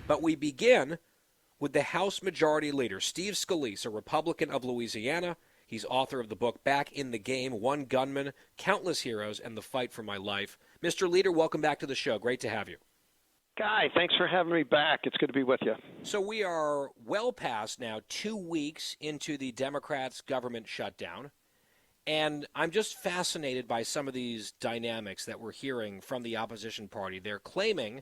But we begin with the House Majority Leader, Steve Scalise, a Republican of Louisiana. He's author of the book Back in the Game, One Gunman, Countless Heroes, and the Fight for My Life. Mr. Leader, welcome back to the show. Great to have you. Guy, thanks for having me back. It's good to be with you. So we are well past now 2 weeks into the Democrats' government shutdown, and I'm just fascinated by some of these dynamics that we're hearing from the opposition party. They're claiming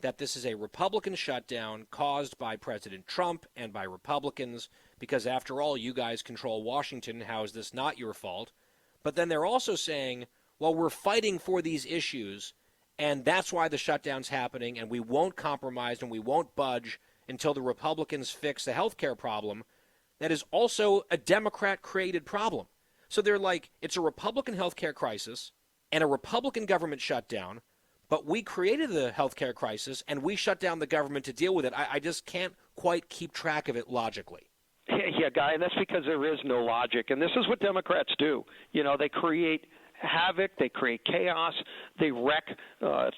that this is a Republican shutdown caused by President Trump and by Republicans because, after all, you guys control Washington. How is this not your fault? But then they're also saying, well, we're fighting for these issues, and that's why the shutdown's happening, and we won't compromise and we won't budge until the Republicans fix the health care problem. That is also a Democrat-created problem. So they're like, it's a Republican health care crisis and a Republican government shutdown, but we created the health care crisis and we shut down the government to deal with it. I just can't quite keep track of it logically. Yeah, Guy, and that's because there is no logic. And this is what Democrats do. You know, they create havoc, they create chaos, they wreck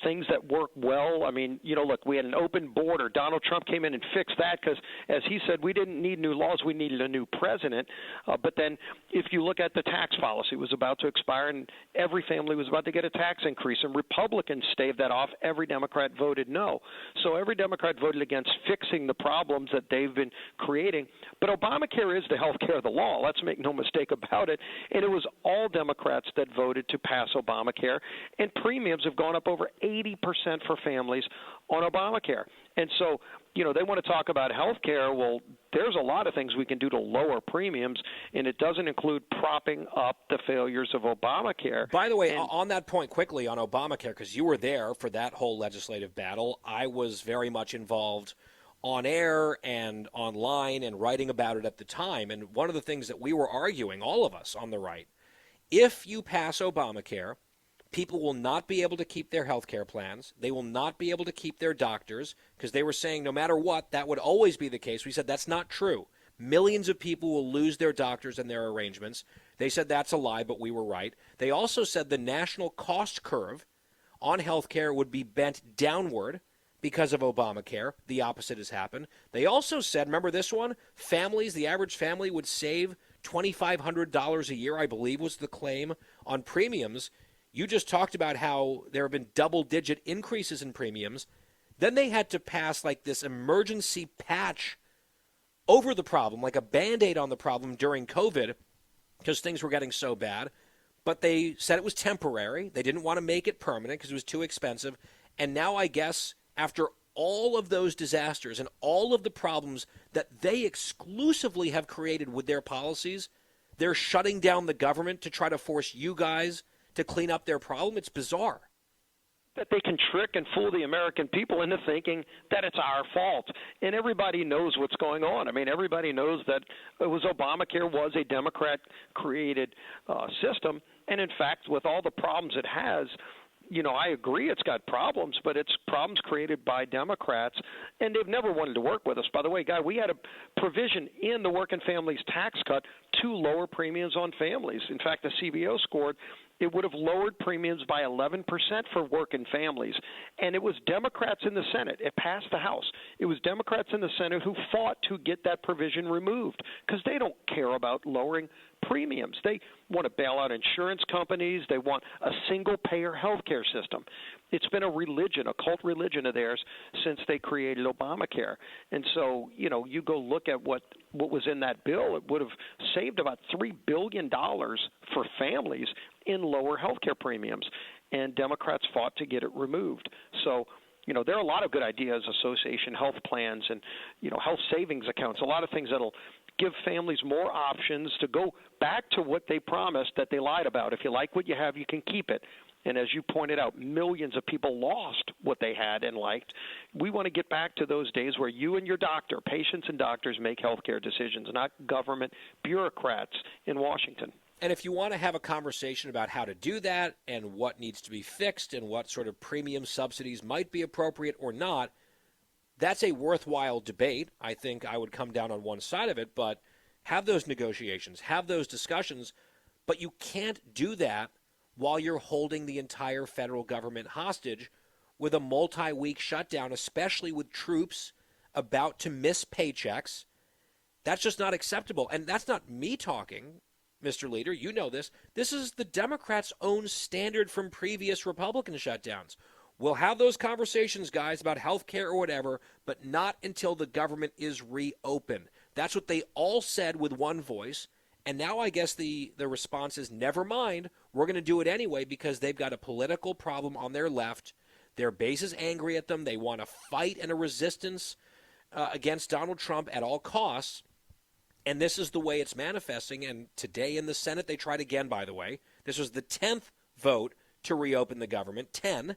things that work well. I mean, you know, look, we had an open border. Donald Trump came in and fixed that because, as he said, we didn't need new laws, we needed a new president. But then if you look at the tax policy, it was about to expire and every family was about to get a tax increase, and Republicans staved that off. Every Democrat voted no. So every Democrat voted against fixing the problems that they've been creating. But Obamacare is the health care of the law. Let's make no mistake about it. And it was all Democrats that voted to pass Obamacare, and premiums have gone up over 80% for families on Obamacare. And so, you know, they want to talk about health care. Well, there's a lot of things we can do to lower premiums, and it doesn't include propping up the failures of Obamacare. By the way, on that point quickly on Obamacare, because you were there for that whole legislative battle, I was very much involved on air and online and writing about it at the time. And one of the things that we were arguing, all of us on the right, if you pass Obamacare, people will not be able to keep their health care plans. They will not be able to keep their doctors because they were saying no matter what, that would always be the case. We said that's not true. Millions of people will lose their doctors and their arrangements. They said that's a lie, but we were right. They also said the national cost curve on health care would be bent downward because of Obamacare. The opposite has happened. They also said, remember this one? Families, the average family would save $2,500 a year, I believe, was the claim on premiums. You just talked about how there have been double-digit increases in premiums. Then they had to pass like this emergency patch over the problem, like a Band-Aid on the problem during COVID because things were getting so bad. But they said it was temporary. They didn't want to make it permanent because it was too expensive. And now I guess after all of those disasters and all of the problems that they exclusively have created with their policies, they're shutting down the government to try to force you guys to clean up their problem. It's bizarre. That they can trick and fool the American people into thinking that it's our fault. And everybody knows what's going on. I mean, everybody knows that Obamacare was a Democrat-created system. And, in fact, with all the problems it has, you know, I agree it's got problems, but it's problems created by Democrats, and they've never wanted to work with us. By the way, Guy, we had a provision in the Working Families Tax Cut to lower premiums on families. In fact, the CBO scored it would have lowered premiums by 11% for working families. And it was Democrats in the Senate. It passed the House. It was Democrats in the Senate who fought to get that provision removed because they don't care about lowering premiums. They want to bail out insurance companies. They want a single-payer health care system. It's been a religion, a cult religion of theirs since they created Obamacare. And so, you know, you go look at what was in that bill, it would have saved about $3 billion for families in lower health care premiums. And Democrats fought to get it removed. So, you know, there are a lot of good ideas, association health plans and, you know, health savings accounts, a lot of things that'll give families more options to go back to what they promised that they lied about. If you like what you have, you can keep it. And as you pointed out, millions of people lost what they had and liked. We want to get back to those days where you and your doctor, patients and doctors, make healthcare decisions, not government bureaucrats in Washington. And if you want to have a conversation about how to do that and what needs to be fixed and what sort of premium subsidies might be appropriate or not, that's a worthwhile debate. I think I would come down on one side of it, but have those negotiations, have those discussions, but you can't do that while you're holding the entire federal government hostage with a multi-week shutdown, especially with troops about to miss paychecks. That's just not acceptable. And that's not me talking, Mr. Leader. You know this. This is the Democrats' own standard from previous Republican shutdowns. We'll have those conversations, guys, about health care or whatever, but not until the government is reopened. That's what they all said with one voice. And now I guess the response is, never mind, we're going to do it anyway because they've got a political problem on their left. Their base is angry at them. They want to fight and a resistance against Donald Trump at all costs. And this is the way it's manifesting. And today in the Senate, they tried again, by the way. This was the 10th vote to reopen the government, 10.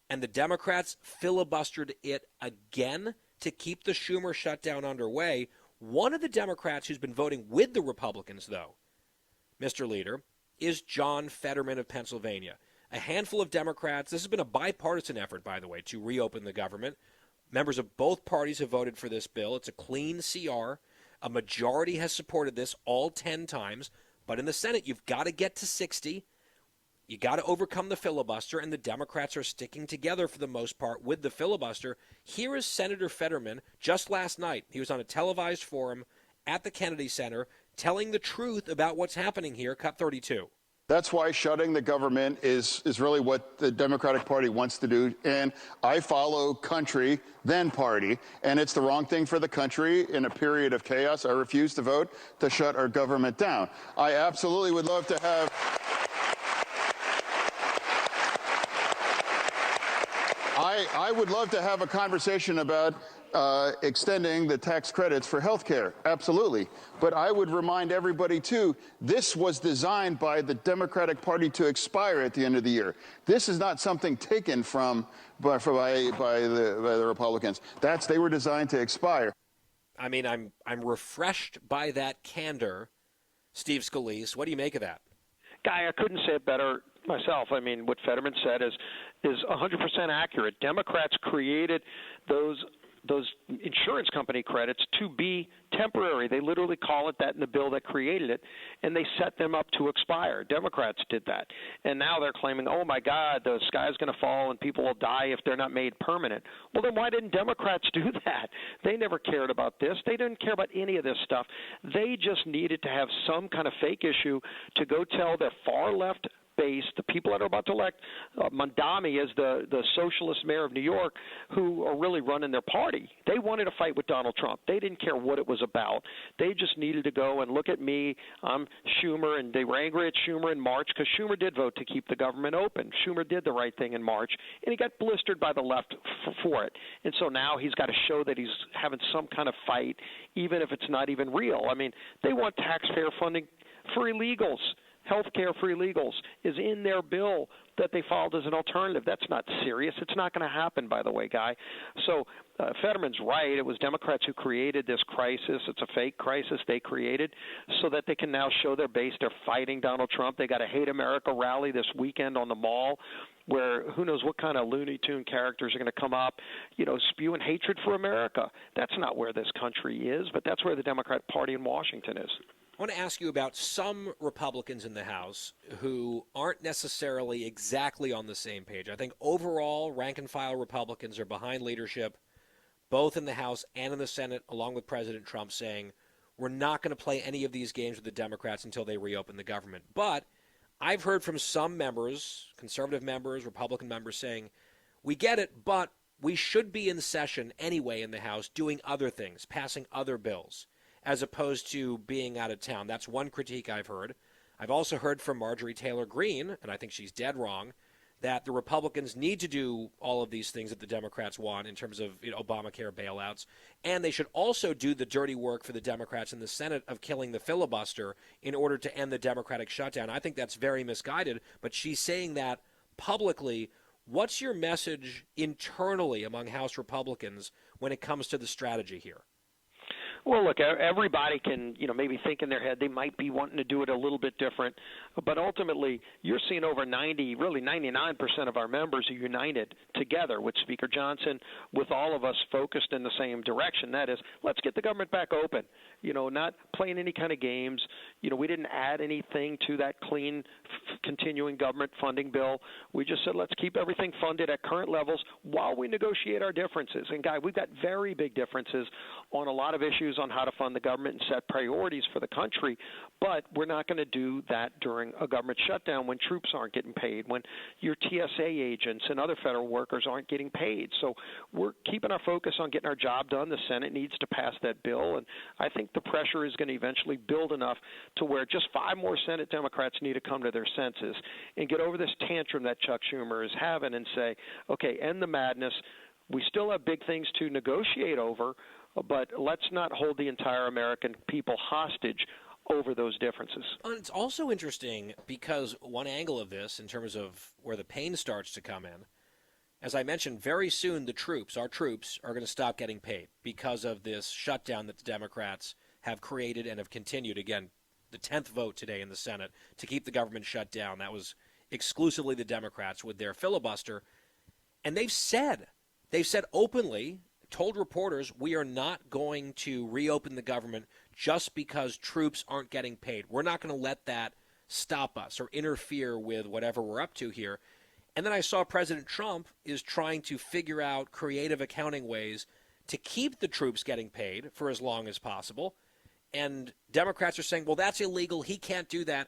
And the Democrats filibustered it again to keep the Schumer shutdown underway. One of the Democrats who's been voting with the Republicans, though, Mr. Leader, is John Fetterman of Pennsylvania. A handful of Democrats, this has been a bipartisan effort, by the way, to reopen the government. Members of both parties have voted for this bill. It's a clean CR. A majority has supported this all 10 times. But in the Senate, you've got to get to 60. You got to overcome the filibuster, and the Democrats are sticking together for the most part with the filibuster. Here is Senator Fetterman just last night. He was on a televised forum at the Kennedy Center telling the truth about what's happening here, Cut 32. That's why shutting the government is really what the Democratic Party wants to do. And I follow country, then party. And it's the wrong thing for the country in a period of chaos. I refuse to vote to shut our government down. I absolutely would love to have... I would love to have a conversation about extending the tax credits for health care. Absolutely. But I would remind everybody, too, this was designed by the Democratic Party to expire at the end of the year. This is not something taken by the Republicans. They were designed to expire. I mean, I'm refreshed by that candor, Steve Scalise. What do you make of that? Guy, I couldn't say it better myself. I mean, what Fetterman said is 100% accurate. Democrats created those insurance company credits to be temporary. They literally call it that in the bill that created it, and they set them up to expire. Democrats did that. And now they're claiming, oh, my God, the sky's going to fall and people will die if they're not made permanent. Well, then why didn't Democrats do that? They never cared about this. They didn't care about any of this stuff. They just needed to have some kind of fake issue to go tell their far-left base, the people that are about to elect Mondami as the socialist mayor of New York, who are really running their party. They wanted to fight with Donald Trump. They didn't care what it was about. They just needed to go and look at me. I'm Schumer, and they were angry at Schumer in March because Schumer did vote to keep the government open. Schumer did the right thing in March, and he got blistered by the left for it. And so now he's got to show that he's having some kind of fight, even if it's not even real. I mean, they want taxpayer funding for illegals. Health care for illegals is in their bill that they filed as an alternative. That's not serious. It's not going to happen, by the way, Guy. So Fetterman's right. It was Democrats who created this crisis. It's a fake crisis they created so that they can now show their base they're fighting Donald Trump. They got a Hate America rally this weekend on the Mall where who knows what kind of Looney Tune characters are going to come up, spewing hatred for America. That's not where this country is, but that's where the Democrat Party in Washington is. I want to ask you about some Republicans in the House who aren't necessarily exactly on the same page. I think overall, rank-and-file Republicans are behind leadership, both in the House and in the Senate, along with President Trump saying, we're not going to play any of these games with the Democrats until they reopen the government. But I've heard from some members, conservative members, Republican members, saying, we get it, but we should be in session anyway in the House doing other things, passing other bills, as opposed to being out of town. That's one critique I've heard. I've also heard from Marjorie Taylor Greene, and I think she's dead wrong, that the Republicans need to do all of these things that the Democrats want in terms of Obamacare bailouts, and they should also do the dirty work for the Democrats in the Senate of killing the filibuster in order to end the Democratic shutdown. I think that's very misguided, but she's saying that publicly. What's your message internally among House Republicans when it comes to the strategy here? Well, look, everybody can, maybe think in their head they might be wanting to do it a little bit different, but ultimately you're seeing over 90, really 99% of our members are united together with Speaker Johnson, with all of us focused in the same direction. That is, let's get the government back open, not playing any kind of games. We didn't add anything to that clean, continuing government funding bill. We just said let's keep everything funded at current levels while we negotiate our differences. And, Guy, we've got very big differences on a lot of issues on how to fund the government and set priorities for the country, but we're not going to do that during a government shutdown when troops aren't getting paid, when your TSA agents and other federal workers aren't getting paid. So we're keeping our focus on getting our job done. The Senate needs to pass that bill, and I think the pressure is going to eventually build enough to where just 5 more Senate Democrats need to come to their senses and get over this tantrum that Chuck Schumer is having and say, okay, end the madness. We still have big things to negotiate over, but let's not hold the entire American people hostage over those differences. It's also interesting because one angle of this, in terms of where the pain starts to come in, as I mentioned, very soon our troops, are going to stop getting paid because of this shutdown that the Democrats have created and have continued. Again, the 10th vote today in the Senate to keep the government shut down. That was exclusively the Democrats with their filibuster. And they've said openly, told reporters, we are not going to reopen the government just because troops aren't getting paid. We're not going to let that stop us or interfere with whatever we're up to here. And then I saw President Trump is trying to figure out creative accounting ways to keep the troops getting paid for as long as possible. And Democrats are saying, well, that's illegal. He can't do that.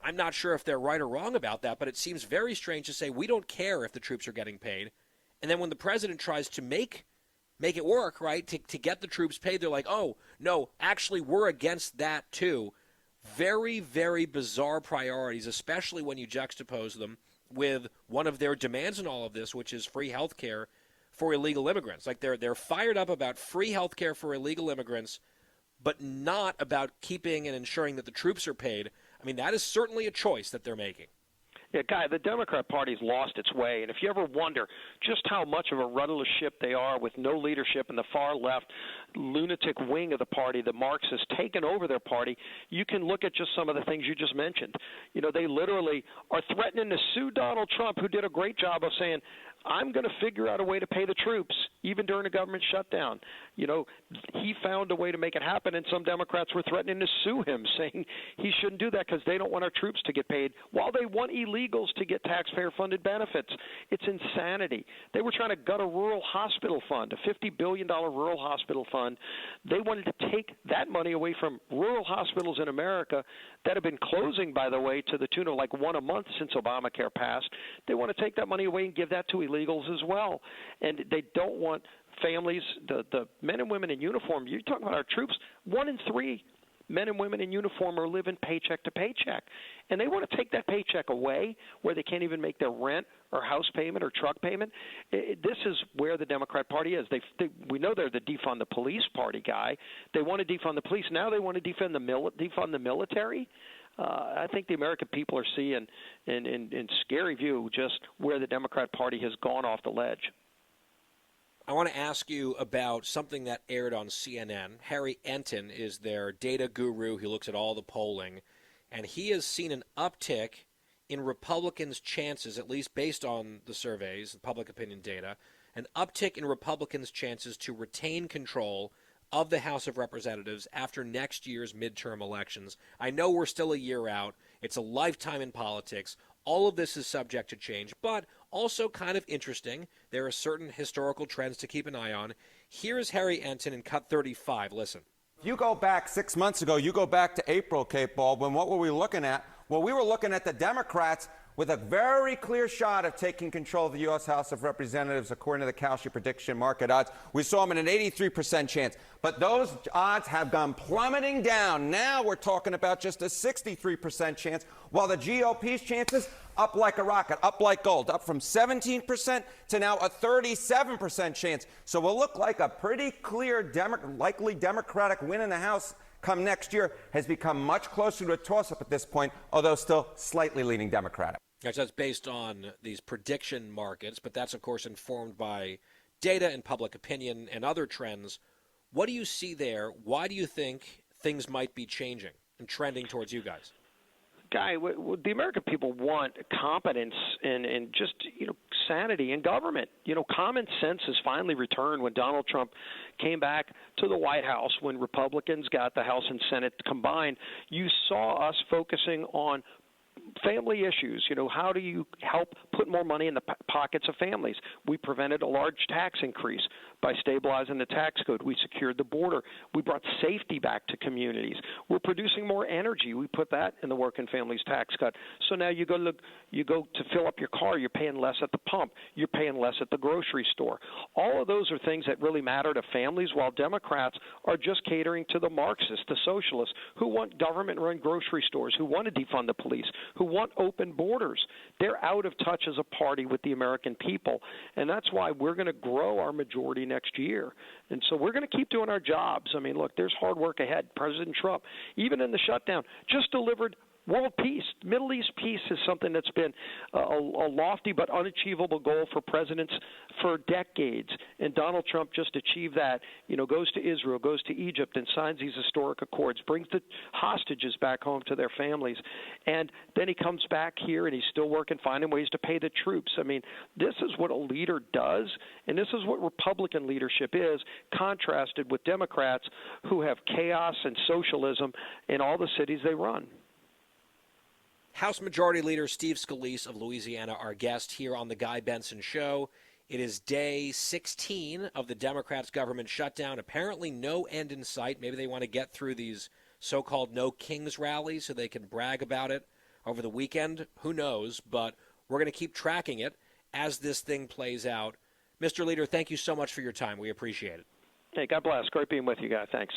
I'm not sure if they're right or wrong about that, but it seems very strange to say we don't care if the troops are getting paid. And then when the president tries to make it work, right, to get the troops paid, they're like, oh, no, actually we're against that too. Very, very bizarre priorities, especially when you juxtapose them with one of their demands in all of this, which is free health care for illegal immigrants. Like they're fired up about free health care for illegal immigrants, but not about keeping and ensuring that the troops are paid. I mean, that is certainly a choice that they're making. Yeah, Guy, the Democrat Party's lost its way, and if you ever wonder just how much of a rudderless ship they are with no leadership in the far left lunatic wing of the party, the Marxists taken over their party, you can look at just some of the things you just mentioned. They literally are threatening to sue Donald Trump, who did a great job of saying, I'm going to figure out a way to pay the troops, even during a government shutdown. He found a way to make it happen, and some Democrats were threatening to sue him, saying he shouldn't do that because they don't want our troops to get paid, while they want illegals to get taxpayer-funded benefits. It's insanity. They were trying to gut a rural hospital fund, a $50 billion rural hospital fund. They wanted to take that money away from rural hospitals in America that have been closing, by the way, to the tune of like one a month since Obamacare passed. They want to take that money away and give that to illegals as well. And they don't want families, the men and women in uniform. You're talking about our troops. 1 in 3 men and women in uniform are living paycheck to paycheck. And they want to take that paycheck away where they can't even make their rent or house payment or truck payment. This is where the Democrat Party is. We know they're the defund the police party, Guy. They want to defund the police. Now they want to defund the military. I think the American people are seeing in scary view just where the Democrat Party has gone off the ledge. I want to ask you about something that aired on CNN. Harry Enton is their data guru. He looks at all the polling, and he has seen an uptick in Republicans' chances, at least based on the surveys, the public opinion data, an uptick in Republicans' chances to retain control of the House of Representatives after next year's midterm elections. I know we're still a year out. It's a lifetime in politics. All of this is subject to change, but also kind of interesting. There are certain historical trends to keep an eye on. Here's Harry Enton in Cut 35. Listen. If you go back 6 months ago, you go back to April, Cape Baldwin, what were we looking at? Well, we were looking at the Democrats with a very clear shot of taking control of the U.S. House of Representatives, according to the Kalshi prediction market odds. We saw them in an 83% chance. But those odds have gone plummeting down. Now we're talking about just a 63% chance, while the GOP's chances up like a rocket, up like gold, up from 17% to now a 37% chance. So we'll look like a pretty clear, likely Democratic win in the House come next year. Has become much closer to a toss-up at this point, although still slightly leaning Democratic. Guys, that's based on these prediction markets, but that's, of course, informed by data and public opinion and other trends. What do you see there? Why do you think things might be changing and trending towards you guys? Guy, the American people want competence and just sanity in government. Common sense has finally returned when Donald Trump came back to the White House, when Republicans got the House and Senate combined. You saw us focusing on family issues. How do you help put more money in the pockets of families? We prevented a large tax increase by stabilizing the tax code. We secured the border. We brought safety back to communities. We're producing more energy. We put that in the working families tax cut. So now you go to fill up your car, you're paying less at the pump. You're paying less at the grocery store. All of those are things that really matter to families, while Democrats are just catering to the Marxists, the socialists, who want government-run grocery stores, who want to defund the police, who want open borders. They're out of touch as a party with the American people, and that's why we're going to grow our majority next year. And so we're going to keep doing our jobs. I mean, look, there's hard work ahead. President Trump, even in the shutdown, just delivered world peace. Middle East peace is something that's been a lofty but unachievable goal for presidents for decades. And Donald Trump just achieved that. Goes to Israel, goes to Egypt, and signs these historic accords, brings the hostages back home to their families. And then he comes back here and he's still working, finding ways to pay the troops. I mean, this is what a leader does, and this is what Republican leadership is, contrasted with Democrats who have chaos and socialism in all the cities they run. House Majority Leader Steve Scalise of Louisiana, our guest here on the Guy Benson Show. It is day 16 of the Democrats' government shutdown. Apparently no end in sight. Maybe they want to get through these so-called No Kings rallies so they can brag about it over the weekend. Who knows? But we're going to keep tracking it as this thing plays out. Mr. Leader, thank you so much for your time. We appreciate it. Hey, God bless. Great being with you guys. Thanks.